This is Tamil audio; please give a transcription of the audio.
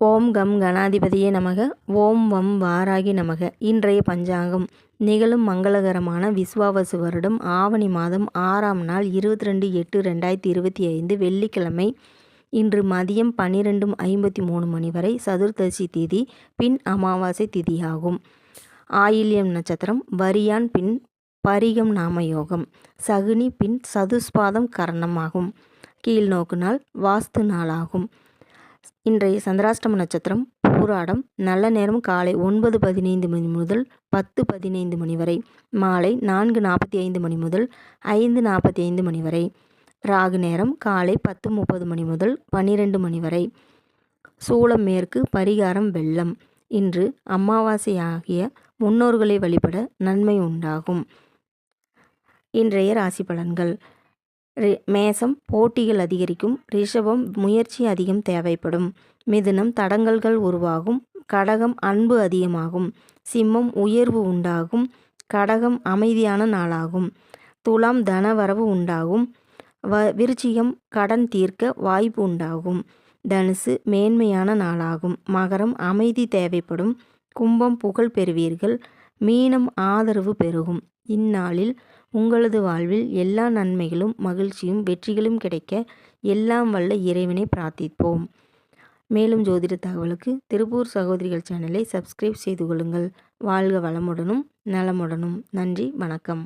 ஓம் கம் கணாதிபதியே நமக. ஓம் வம் வாராகி நமக. இன்றைய பஞ்சாங்கம் நிகழும் மங்களகரமான விஸ்வாவசு வருடம் ஆவணி மாதம் 6ஆம் நாள் 22/8/2025 வெள்ளிக்கிழமை. இன்று மதியம் 12:53 மணி வரை சதுர்தசி திதி, பின் அமாவாசை திதியாகும். ஆயில்யம் நட்சத்திரம், வரியான் பின் பரிகம் நாமயோகம், சகுனி பின் சதுஸ்பாதம் கரணமாகும். கீழ்நோக்கு நாள் வாஸ்து நாளாகும். இன்றைய சந்திராஷ்டம நட்சத்திரம் பூராடம். நல்ல நேரம் காலை 9:15 மணி முதல் 10:15 மணி வரை, மாலை 4:45 மணி முதல் 5:45 மணி வரை. ராகு நேரம் காலை 10:30 மணி முதல் 12 மணி வரை. சூலம் மேற்கு, பரிகாரம் வெள்ளம். இன்று அமாவாசையாகிய முன்னோர்களை வழிபட நன்மை உண்டாகும். இன்றைய ராசி பலன்கள். மேசம் போட்டிகள் அதிகரிக்கும். ரிஷபம் முயற்சி அதிகம் தேவைப்படும். மிதுனம் தடங்கல்கள் உருவாகும். கடகம் அன்பு அதிகமாகும். சிம்மம் உயர்வு உண்டாகும். கடகம் அமைதியான நாளாகும். துலாம் தனவரவு உண்டாகும். விருச்சிகம் கடன் தீர்க்க வாய்ப்பு உண்டாகும். தனுசு மேன்மையான நாளாகும். மகரம் அமைதி தேவைப்படும். கும்பம் புகழ் பெறுவீர்கள். மீனம் ஆதரவு பெருகும். இந்நாளில் உங்களது வாழ்வில் எல்லா நன்மைகளும் மகிழ்ச்சியும் வெற்றிகளும் கிடைக்க எல்லாம் வல்ல இறைவனை பிரார்த்திப்போம். மேலும் ஜோதிட தகவலுக்கு திருப்பூர் சகோதரிகள் சேனலை சப்ஸ்கிரைப் செய்து கொள்ளுங்கள். வாழ்க வளமுடனும் நலமுடனும். நன்றி, வணக்கம்.